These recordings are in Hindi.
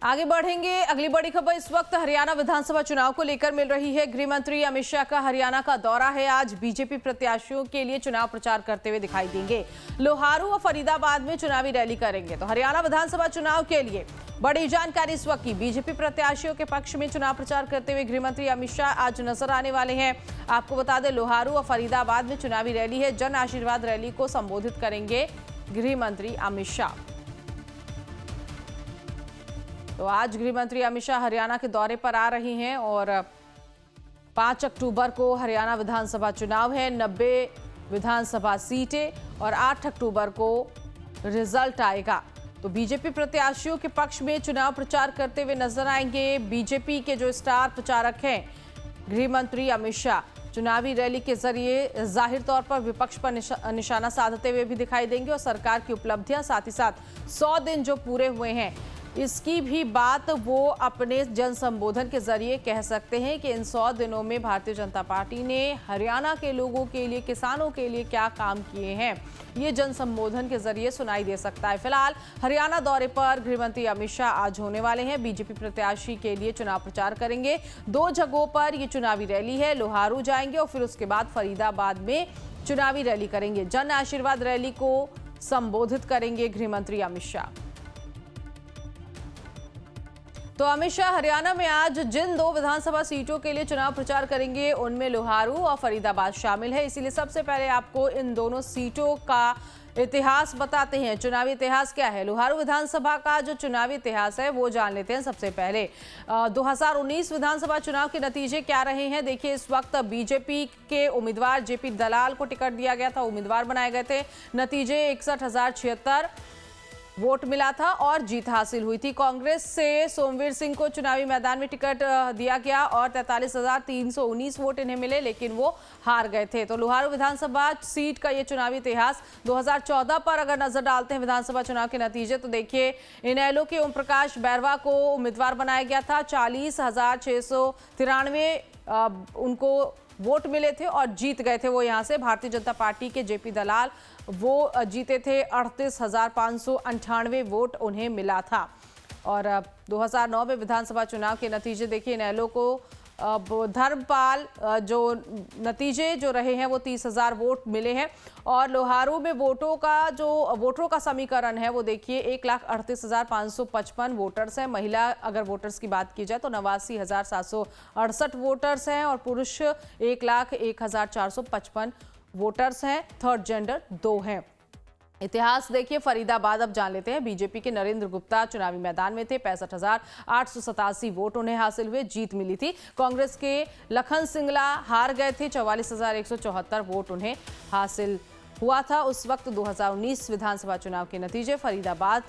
आगे बढ़ेंगे। अगली बड़ी खबर इस वक्त हरियाणा विधानसभा चुनाव को लेकर मिल रही है। गृह मंत्री अमित शाह का हरियाणा का दौरा है। आज बीजेपी प्रत्याशियों के लिए चुनाव प्रचार करते हुए दिखाई देंगे। लोहारू और फरीदाबाद में चुनावी रैली करेंगे। तो हरियाणा विधानसभा चुनाव के लिए बड़ी जानकारी इस वक्त की। बीजेपी प्रत्याशियों के पक्ष में चुनाव प्रचार करते हुए गृह मंत्री अमित शाह आज नजर आने वाले हैं। आपको बता दें, लोहारू और फरीदाबाद में चुनावी रैली है। जन आशीर्वाद रैली को संबोधित करेंगे गृह मंत्री अमित शाह। तो आज गृह मंत्री अमित शाह हरियाणा के दौरे पर आ रही हैं और 5 अक्टूबर को हरियाणा विधानसभा चुनाव है। 90 विधानसभा सीटें और 8 अक्टूबर को रिजल्ट आएगा। तो बीजेपी प्रत्याशियों के पक्ष में चुनाव प्रचार करते हुए नजर आएंगे बीजेपी के जो स्टार प्रचारक हैं गृह मंत्री अमित शाह। चुनावी रैली के जरिए जाहिर तौर पर विपक्ष पर निशाना साधते हुए भी दिखाई देंगे और सरकार की उपलब्धियां, साथ ही साथ 100 दिन जो पूरे हुए हैं इसकी भी बात वो अपने जन संबोधन के जरिए कह सकते हैं कि इन 100 दिनों में भारतीय जनता पार्टी ने हरियाणा के लोगों के लिए, किसानों के लिए क्या काम किए हैं, ये जन संबोधन के जरिए सुनाई दे सकता है। फिलहाल हरियाणा दौरे पर गृह मंत्री अमित शाह आज होने वाले हैं। बीजेपी प्रत्याशी के लिए चुनाव प्रचार करेंगे। 2 जगहों पर ये चुनावी रैली है। लोहारू जाएंगे और फिर उसके बाद फरीदाबाद में चुनावी रैली करेंगे। जन आशीर्वाद रैली को संबोधित करेंगे गृह मंत्री अमित शाह। तो अमित शाह हरियाणा में आज जिन 2 विधानसभा सीटों के लिए चुनाव प्रचार करेंगे उनमें लोहारू और फरीदाबाद शामिल है। इसीलिए सबसे पहले आपको इन दोनों सीटों का इतिहास बताते हैं। चुनावी इतिहास क्या है, लोहारू विधानसभा का जो चुनावी इतिहास है वो जान लेते हैं। सबसे पहले 2019 विधानसभा चुनाव के नतीजे क्या रहे हैं। देखिए, इस वक्त बीजेपी के उम्मीदवार जेपी दलाल को टिकट दिया गया था, उम्मीदवार बनाए गए थे। नतीजे 61,076 वोट मिला था और जीत हासिल हुई थी। कांग्रेस से सोमवीर सिंह को चुनावी मैदान में टिकट दिया गया और 43,319 वोट इन्हें मिले, लेकिन वो हार गए थे। तो लोहारू विधानसभा सीट का ये चुनावी इतिहास 2014 पर अगर नजर डालते हैं विधानसभा चुनाव के नतीजे, तो देखिए इनेलो के ओम प्रकाश बैरवा को उम्मीदवार बनाया गया था। 40,693 उनको वोट मिले थे और जीत गए थे वो यहाँ से। भारतीय जनता पार्टी के जेपी दलाल वो जीते थे। 38,598 वोट उन्हें मिला था। और 2009 में विधानसभा चुनाव के नतीजे देखिए, इनेलो को धर्मपाल जो नतीजे जो रहे हैं वो 30,000 वोट मिले हैं। और लोहारू में वोटरों का समीकरण है वो देखिए 1,38,555 वोटर्स हैं। महिला अगर वोटर्स की बात की जाए तो 89,768 वोटर्स हैं और पुरुष 1,01,455 वोटर्स हैं। थर्ड जेंडर 2 हैं। इतिहास देखिए फरीदाबाद अब जान लेते हैं। बीजेपी के नरेंद्र गुप्ता चुनावी मैदान में थे। 65,887 वोट उन्हें हासिल हुए, जीत मिली थी। कांग्रेस के लखन सिंगला हार गए थे। 44,174 वोट उन्हें हासिल हुआ था उस वक्त। 2019 विधानसभा चुनाव के नतीजे, फरीदाबाद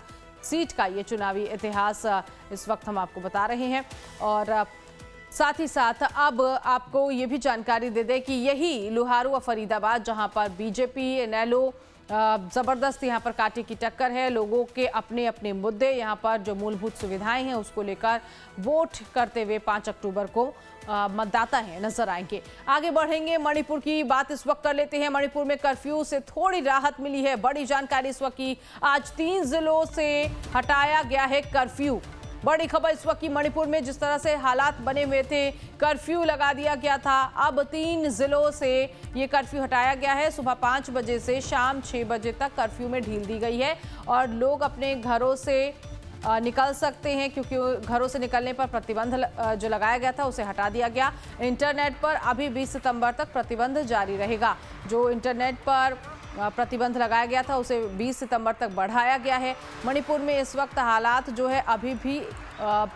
सीट का ये चुनावी इतिहास इस वक्त हम आपको बता रहे हैं। और साथ ही साथ अब आपको ये भी जानकारी दे दें कि यही लोहारू और फरीदाबाद जहां पर बीजेपी इनेलो जबरदस्त यहाँ पर कांटे की टक्कर है। लोगों के अपने अपने मुद्दे, यहाँ पर जो मूलभूत सुविधाएं हैं उसको लेकर वोट करते हुए 5 अक्टूबर को मतदाता हैं नजर आएंगे। आगे बढ़ेंगे, मणिपुर की बात इस वक्त कर लेते हैं। मणिपुर में कर्फ्यू से थोड़ी राहत मिली है। बड़ी जानकारी इस वक्त की। आज 3 जिलों से हटाया गया है कर्फ्यू। बड़ी खबर इस वक्त की, मणिपुर में जिस तरह से हालात बने हुए थे, कर्फ्यू लगा दिया गया था। अब 3 जिलों से ये कर्फ्यू हटाया गया है। सुबह 5 बजे से शाम 6 बजे तक कर्फ्यू में ढील दी गई है और लोग अपने घरों से निकल सकते हैं, क्योंकि घरों से निकलने पर प्रतिबंध जो लगाया गया था उसे हटा दिया गया। इंटरनेट पर अभी 20 सितंबर तक प्रतिबंध जारी रहेगा। जो इंटरनेट पर प्रतिबंध लगाया गया था उसे 20 सितंबर तक बढ़ाया गया है। मणिपुर में इस वक्त हालात जो है अभी भी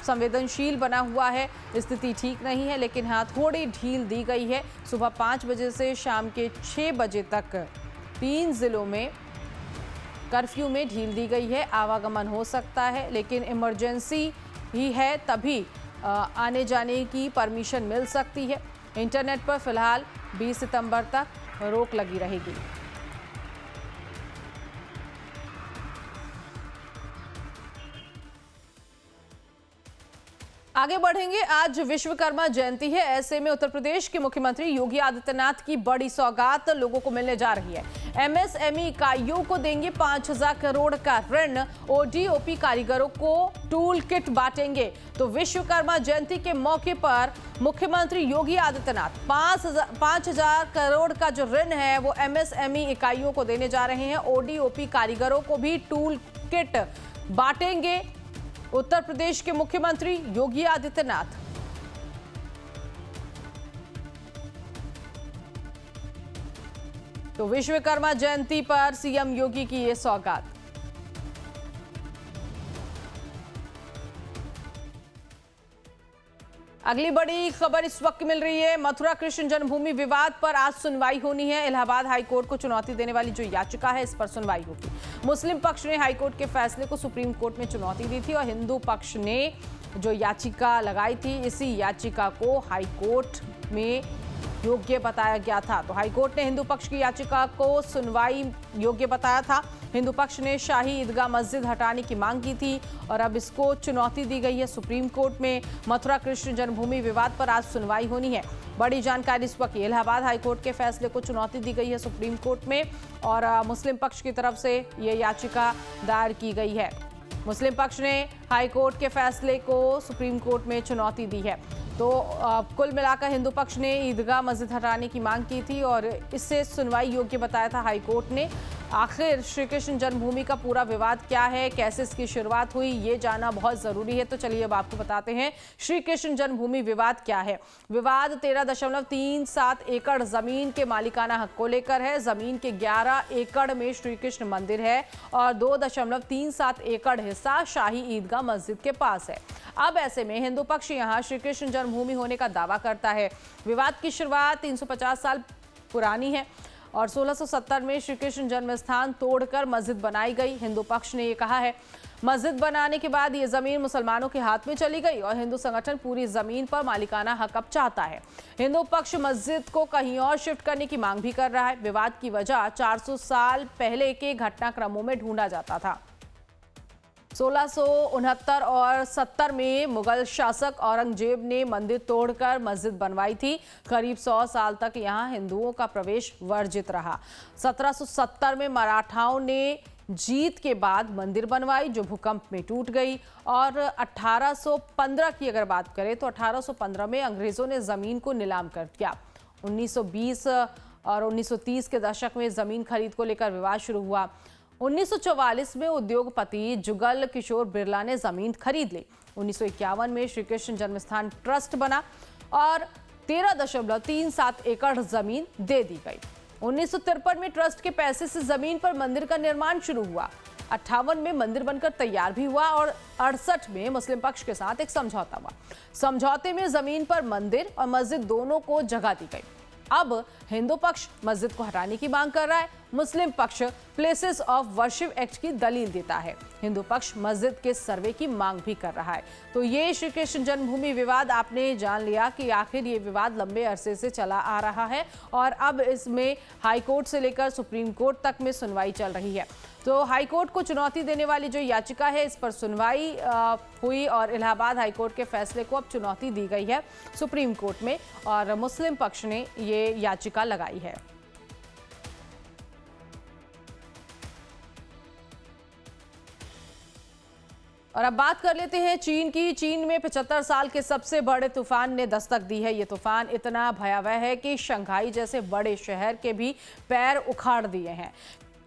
संवेदनशील बना हुआ है, स्थिति ठीक नहीं है, लेकिन हाँ थोड़ी ढील दी गई है। सुबह 5 बजे से शाम के 6 बजे तक 3 जिलों में कर्फ्यू में ढील दी गई है। आवागमन हो सकता है, लेकिन इमरजेंसी ही है तभी आने जाने की परमिशन मिल सकती है। इंटरनेट पर फिलहाल 20 सितंबर तक रोक लगी रहेगी। आगे बढ़ेंगे। आज विश्वकर्मा जयंती है। ऐसे में उत्तर प्रदेश के मुख्यमंत्री योगी आदित्यनाथ की बड़ी सौगात लोगों को मिलने जा रही है। एमएसएमई इकाइयों को देंगे 5,000 करोड़ का ऋण। ओडीओपी कारीगरों को टूल किट बांटेंगे। तो विश्वकर्मा जयंती के मौके पर मुख्यमंत्री योगी आदित्यनाथ 5,000 करोड़ का जो ऋण है वो एमएसएमई इकाइयों को देने जा रहे हैं। ओडीओपी कारीगरों को भी टूल किट बांटेंगे उत्तर प्रदेश के मुख्यमंत्री योगी आदित्यनाथ। तो विश्वकर्मा जयंती पर सीएम योगी की ये सौगात। अगली बड़ी खबर इस वक्त मिल रही है। मथुरा कृष्ण जन्मभूमि विवाद पर आज सुनवाई होनी है। इलाहाबाद हाईकोर्ट को चुनौती देने वाली जो याचिका है इस पर सुनवाई होगी। मुस्लिम पक्ष ने हाईकोर्ट के फैसले को सुप्रीम कोर्ट में चुनौती दी थी और हिंदू पक्ष ने जो याचिका लगाई थी इसी याचिका को हाईकोर्ट में योग्य बताया गया था। तो हाईकोर्ट ने हिंदू पक्ष की याचिका को सुनवाई योग्य बताया था। हिंदू पक्ष ने शाही ईदगाह मस्जिद हटाने की मांग की थी और अब इसको चुनौती दी गई है सुप्रीम कोर्ट में। मथुरा कृष्ण जन्मभूमि विवाद पर आज सुनवाई होनी है। बड़ी जानकारी इस वक्त। इलाहाबाद हाईकोर्ट के फैसले को चुनौती दी गई है सुप्रीम कोर्ट में और मुस्लिम पक्ष की तरफ से ये याचिका दायर की गई है। मुस्लिम पक्ष ने हाईकोर्ट के फैसले को सुप्रीम कोर्ट में चुनौती दी है। तो कुल मिलाकर हिंदू पक्ष ने ईदगाह मस्जिद हटाने की मांग की थी और इससे सुनवाई योग्य बताया था हाईकोर्ट ने। आखिर श्री कृष्ण जन्मभूमि का पूरा विवाद क्या है, कैसे इसकी शुरुआत हुई, ये जानना बहुत जरूरी है। तो चलिए अब आपको बताते हैं श्री कृष्ण जन्मभूमि विवाद क्या है। विवाद 13.37 एकड़ जमीन के मालिकाना हक को लेकर है। जमीन के 11 एकड़ में श्री कृष्ण मंदिर है और 2.37 एकड़ हिस्सा शाही ईदगाह मस्जिद के पास है। अब ऐसे में हिंदू पक्ष यहां श्री कृष्ण जन्मभूमि होने का दावा करता है। विवाद की शुरुआत 350 साल पुरानी है और 1670 में श्री कृष्ण जन्म स्थान तोड़कर मस्जिद बनाई गई। हिंदू पक्ष ने ये कहा है मस्जिद बनाने के बाद ये जमीन मुसलमानों के हाथ में चली गई और हिंदू संगठन पूरी जमीन पर मालिकाना हक अब चाहता है। हिंदू पक्ष मस्जिद को कहीं और शिफ्ट करने की मांग भी कर रहा है। विवाद की वजह 400 साल पहले के घटनाक्रमों में ढूंढा जाता था। 1669 और 70 में मुगल शासक औरंगजेब ने मंदिर तोड़कर मस्जिद बनवाई थी। करीब 100 साल तक यहां हिंदुओं का प्रवेश वर्जित रहा। 1770 में मराठाओं ने जीत के बाद मंदिर बनवाई जो भूकंप में टूट गई और 1815 की अगर बात करें तो 1815 में अंग्रेजों ने जमीन को नीलाम कर दिया। 1920 और 1930 के दशक में जमीन खरीद को लेकर विवाद शुरू हुआ। 1944 में उद्योगपति जुगल किशोर बिरला ने जमीन खरीद ली। 1951 में श्री कृष्ण जन्मस्थान ट्रस्ट बना और 13.37 एकड़ जमीन दे दी गई। 1953 में ट्रस्ट के पैसे से जमीन पर मंदिर का निर्माण शुरू हुआ। 58 में मंदिर बनकर तैयार भी हुआ और 68 में मुस्लिम पक्ष के साथ एक समझौता हुआ। समझौते में जमीन पर मंदिर और मस्जिद दोनों को जगह दी गई। अब हिंदू पक्ष मस्जिद को हटाने की मांग कर रहा है। मुस्लिम पक्ष प्लेसेस ऑफ वर्शिप एक्ट की दलील देता है। हिंदू पक्ष मस्जिद के सर्वे की मांग भी कर रहा है। तो ये श्री कृष्ण जन्मभूमि विवाद आपने जान लिया कि आखिर ये विवाद लंबे अरसे से चला आ रहा है और अब इसमें हाई कोर्ट से लेकर सुप्रीम कोर्ट तक में सुनवाई चल रही है। तो हाईकोर्ट को चुनौती देने वाली जो याचिका है इस पर सुनवाई हुई और इलाहाबाद हाईकोर्ट के फैसले को अब चुनौती दी गई है सुप्रीम कोर्ट में और मुस्लिम पक्ष ने ये याचिका लगाई है। और अब बात कर लेते हैं चीन की। चीन में 75 साल के सबसे बड़े तूफान ने दस्तक दी है। ये तूफान इतना भयावह है कि शंघाई जैसे बड़े शहर के भी पैर उखाड़ दिए हैं।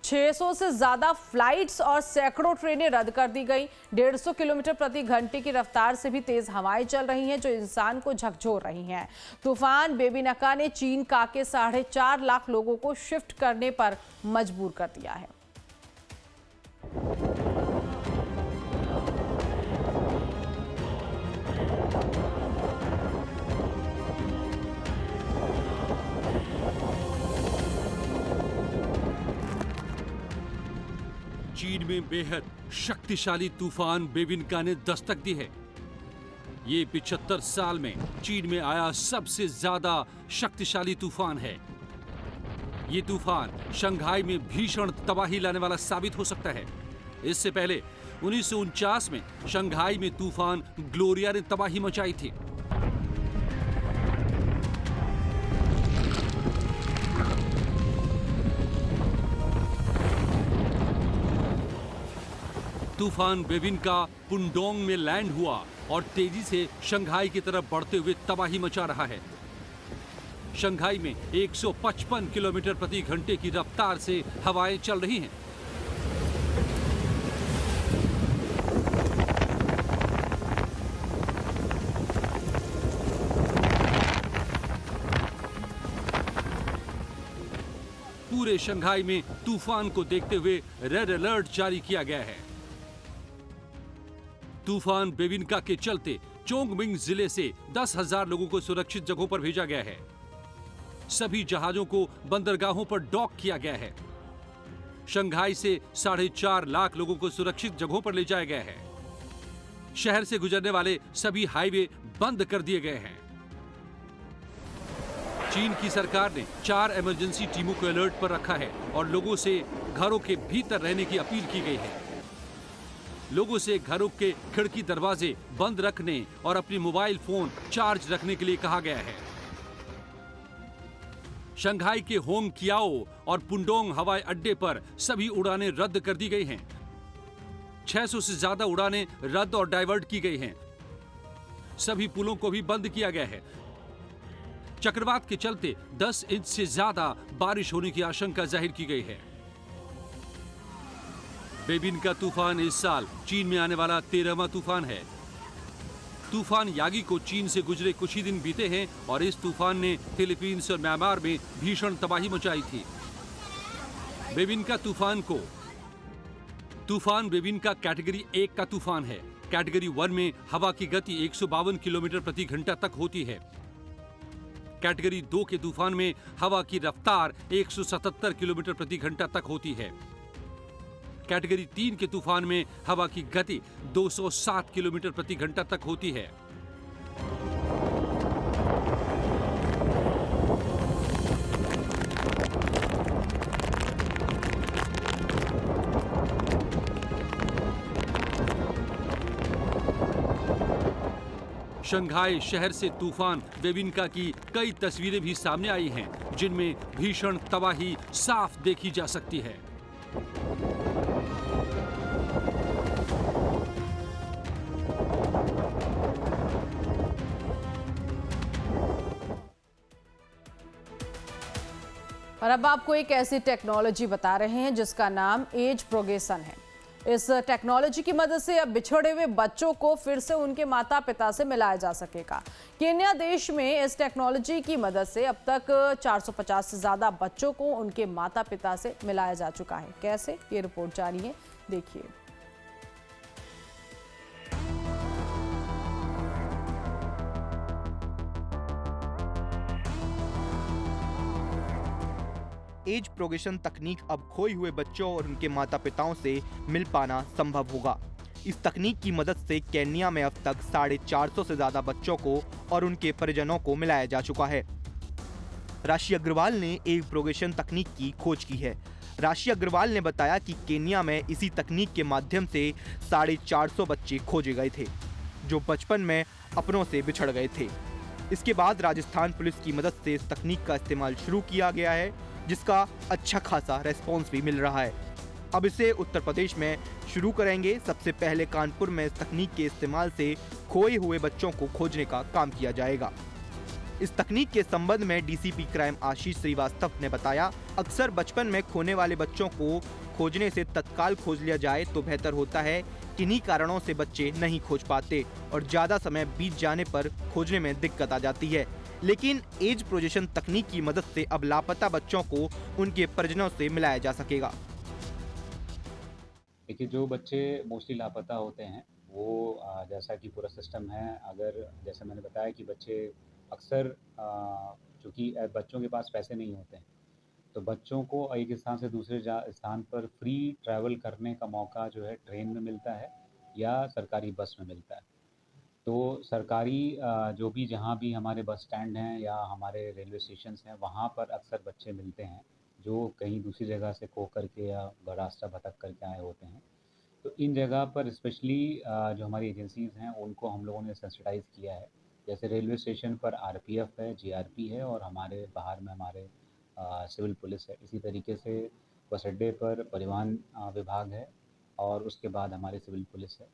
600 से ज्यादा फ्लाइट्स और सैकड़ों ट्रेनें रद्द कर दी गई। 150 किलोमीटर प्रति घंटे की रफ्तार से भी तेज हवाएं चल रही हैं जो इंसान को झकझोर रही हैं। तूफान बेबीनका ने चीन का के 4.5 लाख लोगों को शिफ्ट करने पर मजबूर कर दिया है। चीन में बेहद शक्तिशाली तूफान बेबिनका ने दस्तक दी है। ये 75 साल में चीन में आया सबसे ज्यादा शक्तिशाली तूफान है। ये तूफान शंघाई में भीषण तबाही लाने वाला साबित हो सकता है। इससे पहले 1949 में शंघाई में तूफान ग्लोरिया ने तबाही मचाई थी। तूफान बेबिन का पुंडोंग में लैंड हुआ और तेजी से शंघाई की तरफ बढ़ते हुए तबाही मचा रहा है। शंघाई में 155 किलोमीटर प्रति घंटे की रफ्तार से हवाएं चल रही हैं। पूरे शंघाई में तूफान को देखते हुए रेड अलर्ट जारी किया गया है। तूफान बेबिनका के चलते चोंगमिंग जिले से 10,000 लोगों को सुरक्षित जगहों पर भेजा गया है। सभी जहाजों को बंदरगाहों पर डॉक किया गया है। शंघाई से 4.5 लाख लोगों को सुरक्षित जगहों पर ले जाया गया है। शहर से गुजरने वाले सभी हाईवे बंद कर दिए गए हैं। चीन की सरकार ने 4 इमरजेंसी टीमों को अलर्ट पर रखा है और लोगों से घरों के भीतर रहने की अपील की गई है। लोगों से घरों के खिड़की दरवाजे बंद रखने और अपनी मोबाइल फोन चार्ज रखने के लिए कहा गया है। शंघाई के होंग कियाओ और पुंडोंग हवाई अड्डे पर सभी उड़ानें रद्द कर दी गई हैं। 600 से ज्यादा उड़ानें रद्द और डाइवर्ट की गई हैं। सभी पुलों को भी बंद किया गया है। चक्रवात के चलते 10 इंच से ज्यादा बारिश होने की आशंका जाहिर की गई है। बेबिन का तूफान इस साल चीन में आने वाला 13वां तूफान है। तूफान यागी को चीन से गुजरे कुछ ही दिन बीते हैं और इस तूफान ने फिलीपींस और म्यांमार में भीषण तबाही मचाई थी। बेबिन का कैटेगरी 1 का तूफान है। कैटेगरी 1 में हवा की गति 152 किलोमीटर प्रति घंटा तक होती है। कैटेगरी 2 के तूफान में हवा की रफ्तार 177 किलोमीटर प्रति घंटा तक होती है। कैटेगरी 3 के तूफान में हवा की गति 207 किलोमीटर प्रति घंटा तक होती है। शंघाई शहर से तूफान बेबिनका की कई तस्वीरें भी सामने आई हैं, जिनमें भीषण तबाही साफ देखी जा सकती है। और अब आपको एक ऐसी टेक्नोलॉजी बता रहे हैं जिसका नाम एज प्रोग्रेशन है। इस टेक्नोलॉजी की मदद से अब बिछड़े हुए बच्चों को फिर से उनके माता पिता से मिलाया जा सकेगा। केन्या देश में इस टेक्नोलॉजी की मदद से अब तक 450 से ज्यादा बच्चों को उनके माता पिता से मिलाया जा चुका है। कैसे, ये रिपोर्ट जारी है, देखिए। एज प्रोग्रेशन तकनीक अब खोए हुए बच्चों और उनके माता पिताओं से मिल पाना संभव होगा। इस तकनीक की मदद से केन्या में अब तक 450 से ज्यादा बच्चों को और उनके परिजनों को मिलाया जा चुका है। राशि अग्रवाल ने एज प्रोग्रेशन तकनीक की खोज की है। राशि अग्रवाल ने बताया कि केन्या में इसी तकनीक के माध्यम से 450 बच्चे खोजे गए थे जो बचपन में अपनों से बिछड़ गए थे। इसके बाद राजस्थान पुलिस की मदद से इस तकनीक का इस्तेमाल शुरू किया गया है, जिसका अच्छा खासा रेस्पॉन्स भी मिल रहा है। अब इसे उत्तर प्रदेश में शुरू करेंगे। सबसे पहले कानपुर में इस तकनीक के इस्तेमाल से खोए हुए बच्चों को खोजने का काम किया जाएगा। इस तकनीक के संबंध में डीसीपी क्राइम आशीष श्रीवास्तव ने बताया, अक्सर बचपन में खोने वाले बच्चों को खोजने से तत्काल खोज लिया जाए तो बेहतर होता है। किन्हीं कारणों से बच्चे नहीं खोज पाते और ज्यादा समय बीत जाने पर खोजने में दिक्कत आ जाती है। लेकिन एज प्रोग्रेशन तकनीक की मदद से अब लापता बच्चों को उनके परिजनों से मिलाया जा सकेगा। देखिए, जो बच्चे मोस्टली लापता होते हैं वो जैसा कि पूरा सिस्टम है, अगर जैसे मैंने बताया कि बच्चे अक्सर चूँकि बच्चों के पास पैसे नहीं होते हैं, तो बच्चों को एक स्थान से दूसरे स्थान पर फ्री ट्रैवल करने का मौका जो है ट्रेन में मिलता है या सरकारी बस में मिलता है। तो सरकारी जो भी जहाँ भी हमारे बस स्टैंड हैं या हमारे रेलवे स्टेशंस हैं, वहाँ पर अक्सर बच्चे मिलते हैं जो कहीं दूसरी जगह से खो करके या रास्ता भटक करके आए होते हैं। तो इन जगह पर स्पेशली जो हमारी एजेंसीज़ हैं उनको हम लोगों ने सेंसिटाइज़ किया है। जैसे रेलवे स्टेशन पर आरपीएफ है, जीआरपी है और हमारे बाहर में हमारे सिविल पुलिस है। इसी तरीके से बस अड्डे पर परिवहन विभाग है और उसके बाद हमारी सिविल पुलिस है।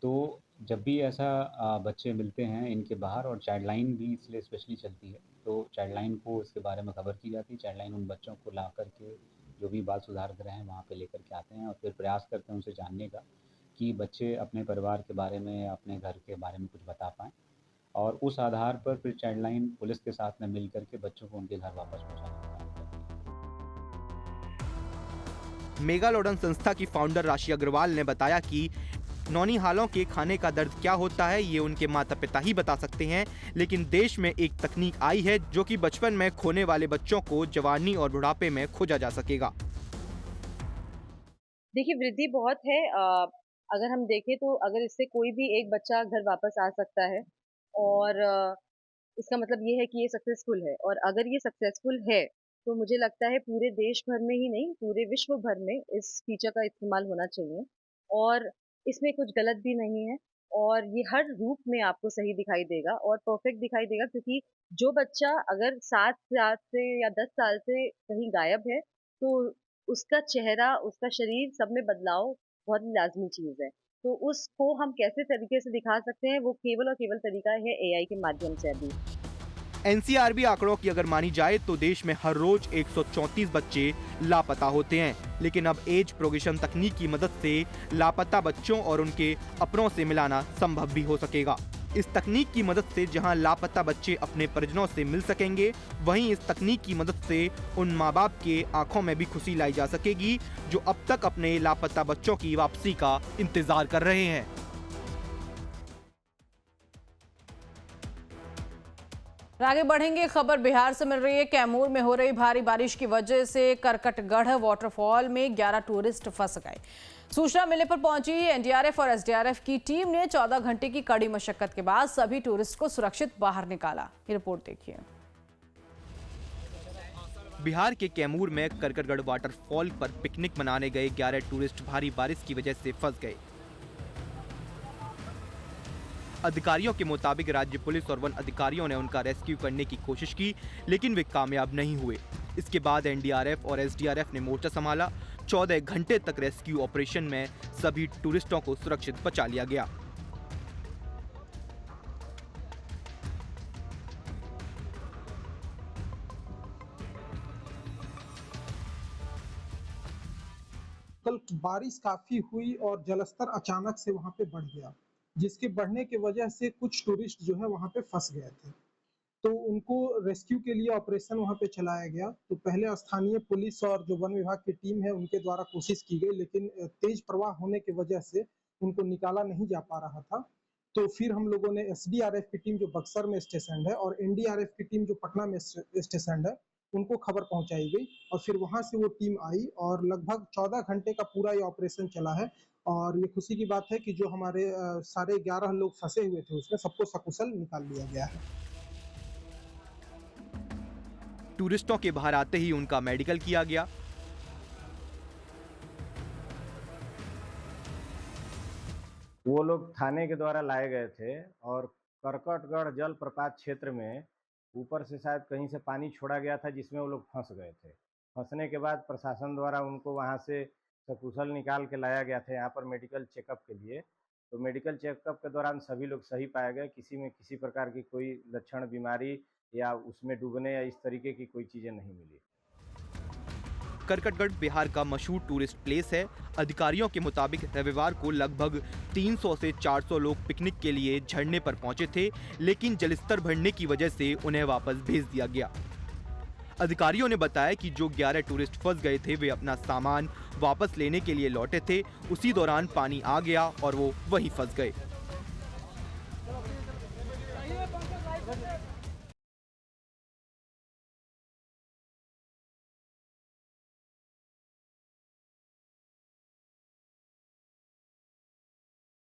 तो जब भी ऐसा बच्चे मिलते हैं इनके बाहर, और चाइल्ड लाइन भी इसलिए स्पेशली चलती है, तो चाइल्ड लाइन को इसके बारे में खबर की जाती है। चाइल्ड लाइन उन बच्चों को ला कर के जो भी बाल सुधार गृह हैं वहाँ पे लेकर के आते हैं और फिर प्रयास करते हैं उनसे जानने का कि बच्चे अपने परिवार के बारे में, अपने घर के बारे में कुछ बता पाएँ, और उस आधार पर फिर चाइल्ड लाइन पुलिस के साथ में मिल कर के बच्चों को उनके घर वापस पहुँचाने का काम करती है। मेगालोडन संस्था की फाउंडर राशि अग्रवाल ने बताया कि नौनिहालों के खाने का दर्द क्या होता है ये उनके माता पिता ही बता सकते हैं, लेकिन देश में एक तकनीक आई है जो कि बचपन में खोने वाले बच्चों को जवानी और बुढ़ापे में खोजा जा सकेगा। देखिए, वृद्धि बहुत है। अगर हम देखें तो अगर इससे कोई भी एक बच्चा घर वापस आ सकता है और इसका मतलब ये है कि ये सक्सेसफुल है, और अगर ये सक्सेसफुल है तो मुझे लगता है पूरे देश भर में ही नहीं, पूरे विश्व भर में इस फीचर का इस्तेमाल होना चाहिए, और इसमें कुछ गलत भी नहीं है, और ये हर रूप में आपको सही दिखाई देगा और परफेक्ट दिखाई देगा, क्योंकि जो बच्चा अगर 7 साल से या 10 साल से कहीं गायब है तो उसका चेहरा, उसका शरीर, सब में बदलाव बहुत ही लाज़मी चीज़ है। तो उसको हम कैसे तरीके से दिखा सकते हैं, वो केवल और केवल तरीका है एआई के माध्यम से अभी। एनसीआरबी आंकड़ों की अगर मानी जाए तो देश में हर रोज 134 बच्चे लापता होते हैं, लेकिन अब एज प्रोग्रेशन तकनीक की मदद से लापता बच्चों और उनके अपनों से मिलाना संभव भी हो सकेगा। इस तकनीक की मदद से जहां लापता बच्चे अपने परिजनों से मिल सकेंगे, वहीं इस तकनीक की मदद से उन माँ बाप के आंखों में भी खुशी लाई जा सकेगी जो अब तक अपने लापता बच्चों की वापसी का इंतजार कर रहे हैं। आगे बढ़ेंगे, खबर बिहार से मिल रही है। कैमूर में हो रही भारी बारिश की वजह से करकटगढ़ वाटरफॉल में 11 टूरिस्ट फंस गए। सूचना मिलने पर पहुंची एनडीआरएफ और एसडीआरएफ की टीम ने 14 घंटे की कड़ी मशक्कत के बाद सभी टूरिस्ट को सुरक्षित बाहर निकाला। ये रिपोर्ट देखिए। बिहार के कैमूर में करकटगढ़ वाटरफॉल पर पिकनिक मनाने गए 11 टूरिस्ट भारी बारिश की वजह से फंस गए। अधिकारियों के मुताबिक राज्य पुलिस और वन अधिकारियों ने उनका रेस्क्यू करने की कोशिश की, लेकिन वे कामयाब नहीं हुए। इसके बाद एनडीआरएफ और एसडीआरएफ ने मोर्चा संभाला। 14 घंटे तक रेस्क्यू ऑपरेशन में सभी टूरिस्टों को सुरक्षित बचा लिया गया। कल बारिश काफी हुई और जलस्तर अचानक से वहां पे बढ़ गया, जिसके बढ़ने की वजह से कुछ टूरिस्ट जो है वहां पे फंस गए थे। तो उनको रेस्क्यू के लिए ऑपरेशन वहां पे चलाया गया। तो पहले स्थानीय पुलिस और जो वन विभाग की टीम है उनके द्वारा कोशिश की गई, लेकिन तेज प्रवाह होने की वजह से उनको निकाला नहीं जा पा रहा था। तो फिर हम लोगों ने एसडीआरएफ की टीम जो बक्सर में स्टेशन है और एनडीआरएफ की टीम जो पटना में स्टेशन है, उनको खबर पहुंचाई गई और फिर वहां से वो टीम आई और लगभग 14 घंटे का पूरा ये ऑपरेशन चला है। और ये खुशी की बात है कि जो हमारे सारे 11 लोग फंसे हुए थे उसमें सबको सकुशल निकाल लिया गया है। टूरिस्टों के बाहर आते ही उनका मेडिकल किया गया। वो लोग थाने के द्वारा लाए गए थे और करकटगढ़ जल प्रपात क्षेत्र में ऊपर से शायद कहीं से पानी छोड़ा गया था, जिसमें वो लोग फंस गए थे। फंसने के बाद प्रशासन द्वारा उनको वहां से सकुशल निकाल के लाया गया था यहाँ पर मेडिकल चेकअप के लिए। तो मेडिकल चेकअप के दौरान सभी लोग सही पाए गए, किसी में किसी प्रकार की कोई लक्षण, बीमारी या उसमें डूबने या इस तरीके की कोई चीज़ें नहीं मिली। करकटगढ़ बिहार का मशहूर टूरिस्ट प्लेस है। अधिकारियों के मुताबिक रविवार को लगभग 300 से 400 लोग पिकनिक के लिए झरने पर पहुंचे थे, लेकिन जलस्तर बढ़ने की वजह से उन्हें वापस भेज दिया गया। अधिकारियों ने बताया कि जो 11 टूरिस्ट फंस गए थे वे अपना सामान वापस लेने के लिए लौटे थे। उसी दौरान पानी आ गया और वो वहीं फंस गए।